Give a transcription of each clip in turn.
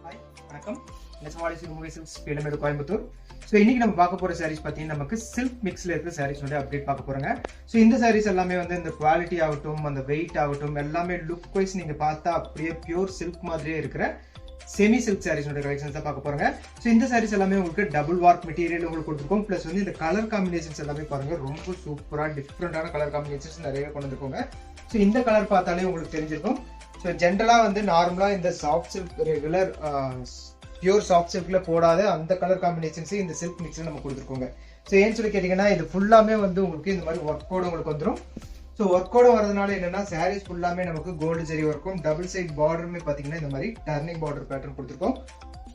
Hi, வணக்கம். நெசவாளி Sirumugai silks Peelamedu Coimbatore. So இன்னைக்கு நம்ம பார்க்க போற சாரீஸ் பார்த்தீங்கன்னா நமக்கு சில்க் மிக்ஸ்ல இருக்க சாரீஸ் வந்து அப்டேட் பார்க்க போறோங்க. ஸோ இந்த சாரீஸ் எல்லாமே வந்து இந்த குவாலிட்டி ஆகட்டும், அந்த வெயிட் ஆகட்டும், எல்லாமே லுக் வைஸ் நீங்க பார்த்தா அப்படியே பியூர் சில்க் மாதிரியே இருக்கிற செமி சில்க் சாரீஸோட கலெக்ஷன்ஸ் தான் பார்க்க போறாங்க. ஸோ இந்த சாரீஸ் எல்லாமே உங்களுக்கு டபுள் வார்க் மெட்டீரியல் உங்களுக்கு கொடுத்துருக்கோம். பிளஸ் வந்து இந்த கலர் காம்பினேஷன்ஸ் எல்லாமே பாருங்க, ரொம்ப சூப்பரா டிஃப்ரெண்டான கலர் காம்பினேஷன்ஸ் நிறைய கொண்டு வந்திருக்கோங்க. ஸோ இந்த கலர் பார்த்தாலே உங்களுக்கு தெரிஞ்சிருக்கும். ஸோ ஜென்ரலாக வந்து நார்மலாக இந்த soft silk regular pure soft சில்க்ல போடாத அந்த கலர் காம்பினேஷன்ஸ் இந்த சில்க் மிக்ஸ்ல நம்ம கொடுத்துருக்கோங்க. ஸோ ஏன்னு சொல்லி கேட்டீங்கன்னா இது ஃபுல்லாமே வந்து உங்களுக்கு இந்த மாதிரி ஒர்க்கோட உங்களுக்கு வந்துடும். ஸோ ஒர்க்கோட வரதுனால என்னன்னா சாரீஸ் ஃபுல்லாமே நமக்கு கோல்டு ஜெரி ஒர்க்கும், டபுள் சைட் பார்டருமே பார்த்தீங்கன்னா இந்த மாதிரி டர்னிங் பார்டர் பேட்டர்ன் கொடுத்துருக்கோம்.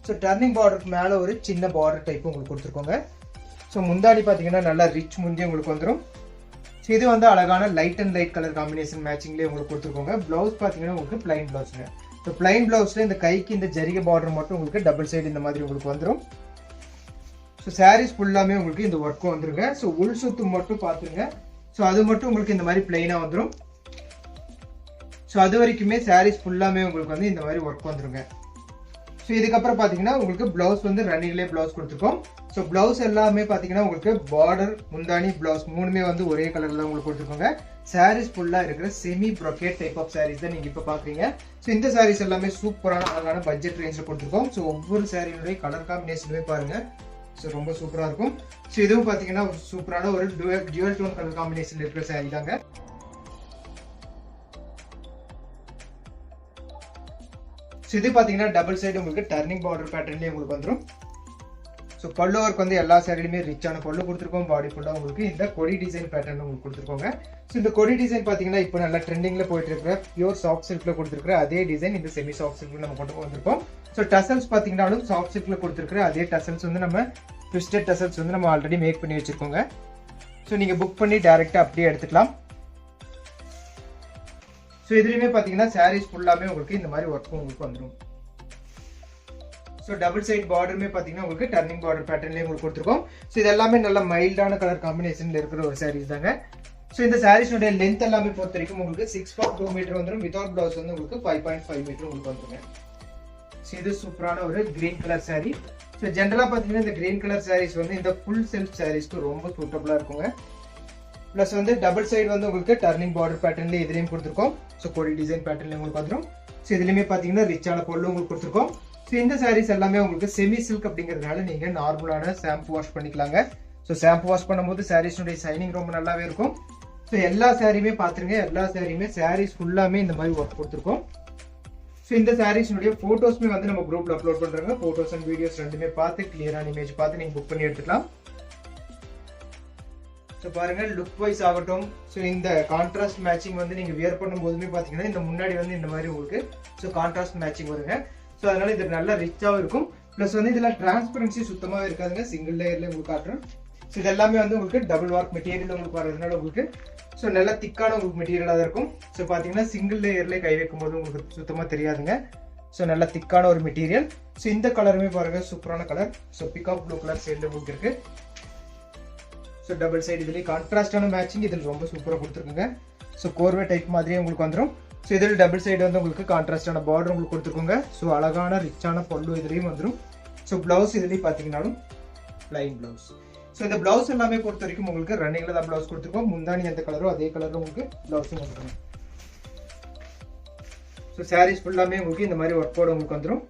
ஸோ டர்னிங் பார்டருக்கு மேலே ஒரு சின்ன பார்டர் டைப் உங்களுக்கு கொடுத்துருக்கோங்க. ஸோ முந்தாடி பார்த்தீங்கன்னா நல்லா ரிச் முந்தி உங்களுக்கு வந்துடும். ஸோ இது வந்து அழகான light and light colour combination மேட்சிங்லேயே உங்களுக்கு கொடுத்துருக்கோங்க. பிளவுஸ் பார்த்தீங்கன்னா உங்களுக்கு பிளைன் பிளவுஸ்ங்க. ஸோ பிளைன் பிளவுஸ்ல இந்த கைக்கு இந்த ஜரிகை பார்டர் மட்டும் உங்களுக்கு டபுள் சைடு இந்த மாதிரி உங்களுக்கு வந்துடும். ஸோ சாரீஸ் ஃபுல்லாமே உங்களுக்கு இந்த ஒர்க்கும் வந்துருங்க. ஸோ உள் சுத்து மட்டும் பார்த்துருங்க. ஸோ அது மட்டும் உங்களுக்கு இந்த மாதிரி பிளைனாக வந்துடும். ஸோ அது வரைக்குமே சாரீஸ் ஃபுல்லாமே உங்களுக்கு வந்து இந்த மாதிரி ஒர்க் வந்துருங்க. ஸோ இதுக்கப்புறம் பார்த்தீங்கன்னா உங்களுக்கு பிளவுஸ் வந்து ரன்னிங்லேயே பிளவுஸ் கொடுத்துருக்கோம். ஸோ பிளவுஸ் எல்லாமே பார்த்தீங்கன்னா உங்களுக்கு பார்டர், முந்தானி, பிளவுஸ் மூணுமே வந்து ஒரே கலர்ல உங்களுக்கு கொடுத்துருக்கோங்க. சாரீஸ் ஃபுல்லாக இருக்கிற semi brocade type of saris தான் நீங்கள் இப்போ பார்க்குறீங்க. ஸோ இந்த சாரீஸ் எல்லாமே சூப்பரான அழகான பட்ஜெட் ரேஞ்சில் கொடுத்துருக்கோம். ஸோ ஒவ்வொரு சாரியுடைய கலர் காம்பினேஷனுமே பாருங்க, ஸோ ரொம்ப சூப்பராக இருக்கும். ஸோ இதுவும் பார்த்தீங்கன்னா சூப்பரான ஒரு டியூவல் டோன் கலர் காம்பினேஷன் இருக்கிற சாரீ தாங்க. ஸோ இது பார்த்தீங்கன்னா டபுள் சைடு உங்களுக்கு டர்னிங் பார்டர் பேட்டர்ன்லேயே உங்களுக்கு வந்துடும். ஸோ பல்லு ஒர்க் வந்து எல்லா சாரிலுமே ரிச்சான பல்லு கொடுத்துருக்கோம். பாடி ஃபுல்லாக உங்களுக்கு இந்த கொடி டிசைன் பேட்டர்ன் உங்களுக்கு கொடுத்துருக்கோங்க. ஸோ இந்த கொடி டிசைன் பார்த்தீங்கன்னா இப்போ நல்லா ட்ரெண்டிங்கில் போயிட்டு இருக்கிற பியூர் சாஃப்ட் சில்கில் கொடுத்துருக்கிற அதே டிசைன் இந்த செமி சாஃப்ட் சில்கில் நம்ம கொண்டு வந்திருக்கோம். ஸோ டசல்ஸ் பார்த்தீங்கன்னாலும் சாஃப்ட் சில்கில் கொடுத்துருக்கிற அதே டசல்ஸ் வந்து நம்ம ட்விஸ்டட் டசல்ஸ் வந்து நம்ம ஆல்ரெடி மேக் பண்ணி வச்சிருக்கோங்க. ஸோ நீங்கள் புக் பண்ணி டேரெக்டாக அப்படியே எடுத்துக்கலாம். ஸோ இதுலையுமே பார்த்தீங்கன்னா சாரீஸ் ஃபுல்லாமே உங்களுக்கு இந்த மாதிரி ஒர்க்கும் உங்களுக்கு வந்துடும். ஸோ டபுள் சைட் பார்டருமே பார்த்தீங்கன்னா உங்களுக்கு டர்னிங் பார்டர் பேட்டர்ன்லேயே உங்களுக்கு கொடுத்துருக்கோம். ஸோ இது எல்லாமே நல்ல மைல்டான கலர் காம்பினேஷனில் இருக்கிற ஒரு சாரீஸ் தாங்க. ஸோ இந்த சாரீஸோட லென்த் எல்லாமே பொறுத்த வரைக்கும் உங்களுக்கு 6.2 மீட்டர் வந்துடும். வித்வுட் பிளவுஸ் வந்து உங்களுக்கு 5.5 மீட்டர் உங்களுக்கு வந்துருங்க. ஸோ இது சூப்பரான ஒரு கிரீன் கலர் சாரீ. ஸோ ஜென்ரலாக பார்த்தீங்கன்னா இந்த கிரீன் கலர் சாரீஸ் வந்து இந்த ஃபுல் செல்ஃப் சாரீஸ்க்கு ரொம்ப சூட்டபுளாக இருக்குங்க. ப்ளஸ் வந்து டபுள் சைடு வந்து உங்களுக்கு டர்னிங் பார்டர் பேட்டர்ன்லேயே இதுலேயும் கொடுத்துருக்கோம். ஸோ கொடி டிசைன் பேட்டர்ன்லேயும் உங்களுக்கு வந்துடும். ஸோ இதுலேயுமே பார்த்தீங்கன்னா ரிச்சான பொருள் உங்களுக்கு கொடுத்துருக்கோம். ஸோ இந்த சாரீஸ் எல்லாமே உங்களுக்கு செமி சில்க் அப்படிங்கிறதுனால நீங்கள் நார்மலான ஷாம்பு வாஷ் பண்ணிக்கலாங்க. ஸோ ஷாம்பு வாஷ் பண்ணும்போது சாரீஸ்னுடைய ஷைனிங் ரொம்ப நல்லாவே இருக்கும். ஸோ எல்லா சாரியுமே பார்த்துருங்க, எல்லா சாரியுமே சாரீஸ் ஃபுல்லாமே இந்த மாதிரி ஒர்க் கொடுத்துருக்கோம். ஸோ இந்த சாரீஸ்னுடைய ஃபோட்டோஸ்மே வந்து நம்ம குரூப்பில் அப்லோட் பண்ணுறாங்க. ஃபோட்டோஸ் அண்ட் வீடியோஸ் ரெண்டுமே பார்த்து கிளியரான இமேஜ் பார்த்து நீங்கள் புக் பண்ணி எடுத்துக்கலாம். ஸோ பாருங்க, லுக் வைஸ் ஆகட்டும், ஸோ இந்த கான்ட்ராஸ்ட் மேட்சிங் வந்து நீங்கள் வியர் பண்ணும்போதுமே பார்த்தீங்கன்னா இந்த முன்னாடி வந்து இந்த மாதிரி உங்களுக்கு ஸோ கான்ட்ராஸ்ட் மேட்சிங் வருங்க. ஸோ அதனால இது நல்லா ரிச்சாகவும் இருக்கும். ப்ளஸ் வந்து இதில் டிரான்ஸ்பரன்சி சுத்தமாக இருக்காதுங்க, சிங்கிள் லேயர்ல உங்களுக்கு காட்டுறேன். ஸோ இது எல்லாமே வந்து உங்களுக்கு டபுள் வார்க் மெட்டீரியல் உங்களுக்கு வரதுனால உங்களுக்கு ஸோ நல்லா திக்கான உங்களுக்கு மெட்டீரியலாக தான் இருக்கும். ஸோ பார்த்தீங்கன்னா சிங்கிள் லேயர்லேயே கை வைக்கும் போது உங்களுக்கு சுத்தமாக தெரியாதுங்க. ஸோ நல்லா திக்கான ஒரு மெட்டீரியல். ஸோ இந்த கலருமே பாருங்க, சூப்பரான colour. So peacock blue colour சைடில் உங்களுக்கு இருக்கு. ஸோ டபுள் சைடு இதுலேயே கான்ட்ராஸ்டான மேட்சிங் இதில் ரொம்ப சூப்பராக கொடுத்துருக்குங்க. ஸோ கோர்வே டைப் மாதிரியே உங்களுக்கு வந்துடும். ஸோ இதில் டபுள் சைடு வந்து உங்களுக்கு கான்ட்ராஸ்டான பார்டர் உங்களுக்கு கொடுத்துருக்கோங்க. ஸோ அழகான ரிச்சான பல்லு இதுலேயும் வந்துடும். ஸோ பிளவுஸ் இதுலேயும் பார்த்தீங்கன்னாலும் பிளைன் பிளவுஸ். ஸோ இந்த பிளவுஸ் எல்லாமே பொறுத்த வரைக்கும் உங்களுக்கு ரன்னிங்கில் தான் பிளவுஸ் கொடுத்துருக்கோம். முந்தானி எந்த கலரோ அதே கலரில் உங்களுக்கு பிளவுஸும் வந்துடும். ஸோ சாரீஸ் ஃபுல்லாமே உங்களுக்கு இந்த மாதிரி ஒர்க்கோட உங்களுக்கு வந்துடும்.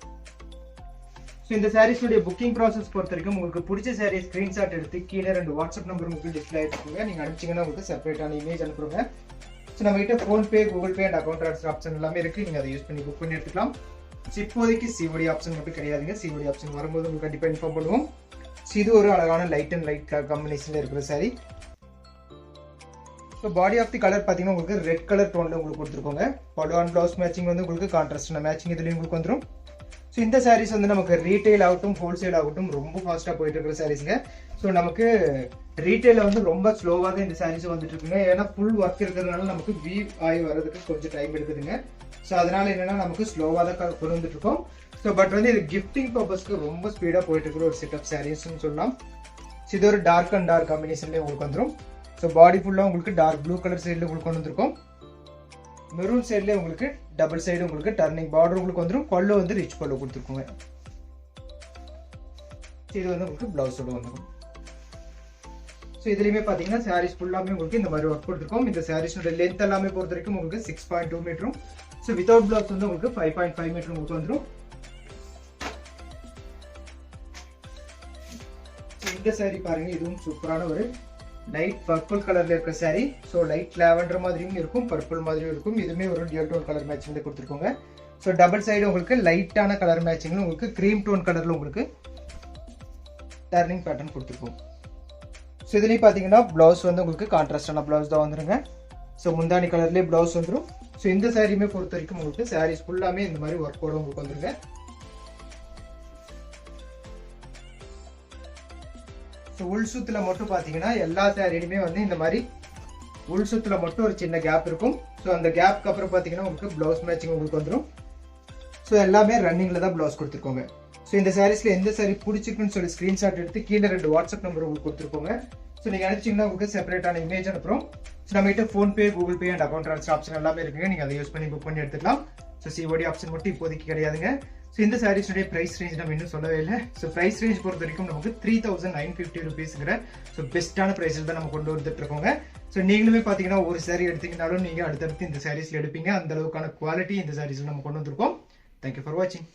ஸோ இந்த சாரீஸுடைய புக்கிங் ப்ராசஸ் பொறுத்த வரைக்கும் உங்களுக்கு பிடிச்ச சாரீ ஸ்க்ரீன்ஷாட் எடுத்து கீழே 2 வாட்ஸ்அப் நம்பர் உங்களுக்கு டிஸ்பிளே ஆகிட்டுருக்குங்க. நீங்கள் அனுப்பிச்சிங்கன்னா உங்களுக்கு செப்பரேட்டான இமேஜ் அனுப்புங்க. ஸோ நம்மகிட்ட PhonePe, Google pay and account transfer option எல்லாமே இருக்குது. நீங்கள் அதை யூஸ் பண்ணி புக் பண்ணி எடுத்துக்கலாம். ஸோ இப்போதைக்கு சிஓடி ஆப்ஷன் மட்டும் கிடையாதுங்க. சிஓடி ஆப்ஷன் வரும்போது உங்களுக்கு கண்டிப்பாக இன்ஃபார்ம் பண்ணுவோம். ஸோ இது ஒரு அழகான லைட் அண்ட் லைட் காம்பினேஷனில் இருக்கிற sari. So body of the colour பார்த்தீங்கன்னா உங்களுக்கு ரெட் கலர் டோனில் உங்களுக்கு கொடுத்துருக்கோங்க. பல்லு அண்ட் ப்ளவுஸ் மேட்சிங் வந்து உங்களுக்கு கான்ட்ராஸ்டான மேட்சிங் இதுலேயும் உங்களுக்கு வந்துடும். ஸோ இந்த சாரீஸ் வந்து நமக்கு ரீட்டைல் ஆகட்டும், ஹோல்சேல் ஆகட்டும் ரொம்ப ஃபாஸ்ட்டாக போயிட்டு இருக்கிற சாரீஸ்ங்க. ஸோ நமக்கு ரீட்டைலில் வந்து ரொம்ப ஸ்லோவாக தான் இந்த சாரீஸ் வந்துட்டு இருக்குங்க. ஏன்னா ஃபுல் ஒர்க் இருக்கிறதுனால நமக்கு வீவ் ஆகி வர்றதுக்கு கொஞ்சம் டைம் எடுக்குதுங்க. ஸோ அதனால என்னன்னா நமக்கு ஸ்லோவாக தான் கொண்டு வந்துட்டு இருக்கோம். ஸோ பட் வந்து இது கிஃப்டிங் பர்பஸ்க்கு ரொம்ப ஸ்பீடாக போயிட்டு இருக்கிற ஒரு செட் ஆஃப் சாரீஸ்ன்னு சொல்லலாம். ஸோ இது ஒரு டார்க் அண்ட் டார்க் காம்பினேஷன்லேயே உங்களுக்கு வந்துடும். ஸோ பாடி ஃபுல்லாக உங்களுக்கு டார்க் ப்ளூ கலர் சைடில் உங்களுக்கு கொண்டு வந்திருக்கும். மெரூன் சைட்லேயே உங்களுக்கு டபுள் சைடு உங்களுக்கு டர்னிங் பார்டர் உங்களுக்கு வந்துடும். பல்லு வந்து ரிச் பல்லு கொடுத்துருக்கோங்க. இது வந்து உங்களுக்கு பிளவுஸோட வந்துடும். ஸோ இதுலையுமே பார்த்தீங்கன்னா சாரீஸ் ஃபுல்லாமே உங்களுக்கு இந்த மாதிரி ஒர்க் கொடுத்துருக்கோம். இந்த சாரீஸோட லென்த் எல்லாமே பொறுத்த வரைக்கும் உங்களுக்கு 6.2 மீட்டரும். ஸோ வித்தவுட் பிளவுஸ் வந்து உங்களுக்கு 5.5 மீட்டர் உங்களுக்கு வந்துடும். இந்த சாரீ பாருங்க, இதுவும் சூப்பரான ஒரு லைட் பர்பிள் கலர்ல இருக்கிற சாரீ. ஸோ லைட் லாவெண்டர் மாதிரியும் இருக்கும், பர்பிள் மாதிரியும் இருக்கும். இதுவுமே ஒரு டியூல் டோன் கலர் மேட்சிங்ல கொடுத்துருக்கோங்க. ஸோ டபுள் சைடு உங்களுக்கு லைட்டான கலர் மேட்சிங்ல உங்களுக்கு கிரீம் டோன் கலர்ல உங்களுக்கு டர்னிங் பேட்டர்ன் கொடுத்துருக்கோம். ஸோ இதுலேயும் பார்த்தீங்கன்னா பிளவுஸ் வந்து உங்களுக்கு கான்ட்ராஸ்டான பிளவுஸ் தான் வந்துருங்க. ஸோ முந்தானி கலர்லேயே பிளவுஸ் வந்துடும். ஸோ இந்த சாரியுமே பொறுத்த வரைக்கும் உங்களுக்கு சாரீஸ் ஃபுல்லாமே இந்த மாதிரி ஒர்க்கோட உங்களுக்கு வந்துருங்க. ஸோ உள் சுத்துல மட்டும் பார்த்தீங்கன்னா எல்லா சாரியுமே வந்து இந்த மாதிரி உள் சுத்துல மட்டும் ஒரு சின்ன கேப் இருக்கும். ஸோ அந்த கேப்க்கு அப்புறம் பார்த்தீங்கன்னா உங்களுக்கு பிளவுஸ் மேட்சிங் உங்களுக்கு வந்துடும். ஸோ எல்லாமே ரன்னிங்ல தான் பிளவுஸ் கொடுத்துருக்கோங்க. ஸோ இந்த சாரீஸ்ல எந்த சாரி பிடிச்சிருக்குன்னு சொல்லி ஸ்கிரீன்ஷாட் எடுத்து கீழே 2 வாட்ஸ்அப் நம்பர் உங்களுக்கு கொடுத்துருக்கோங்க. ஸோ நீங்க அனுப்பிச்சிங்கன்னா உங்களுக்கு செப்பரேட்டான இமேஜ் அனுப்புறோம். ஸோ நம்மகிட்ட PhonePe, Google pay and account transfer option எல்லாமே இருக்குங்க. நீங்க அதை யூஸ் பண்ணி புக் பண்ணி எடுத்துக்கலாம். ஸோ சிஓடி ஆப்ஷன் மட்டும் இப்போதைக்கு கிடையாதுங்க. ஸோ இந்த சாரீஸுடைய பிரைஸ் ரேஞ்ச் நம்ம இன்னும் சொல்லவே இல்லை. ஸோ பிரைஸ் ரேஞ்ச் பொறுத்த வரைக்கும் நமக்கு 3950 rupeesங்கிற ஸோ பெஸ்ட்டான பிரைஸில் தான் நம்ம கொண்டு வந்துட்டு இருக்கோங்க. ஸோ நீங்களுமே பார்த்தீங்கன்னா ஒரு சாரீ எடுத்தீங்கனாலும் நீங்க அடுத்தடுத்து இந்த சாரீஸ்ல எடுப்பீங்க. அந்த அளவுக்கான குவாலிட்டி இந்த சாரீஸ்ல நம்ம கொண்டு வந்திருக்கோம். தேங்க்யூ ஃபார் வாட்சிங்.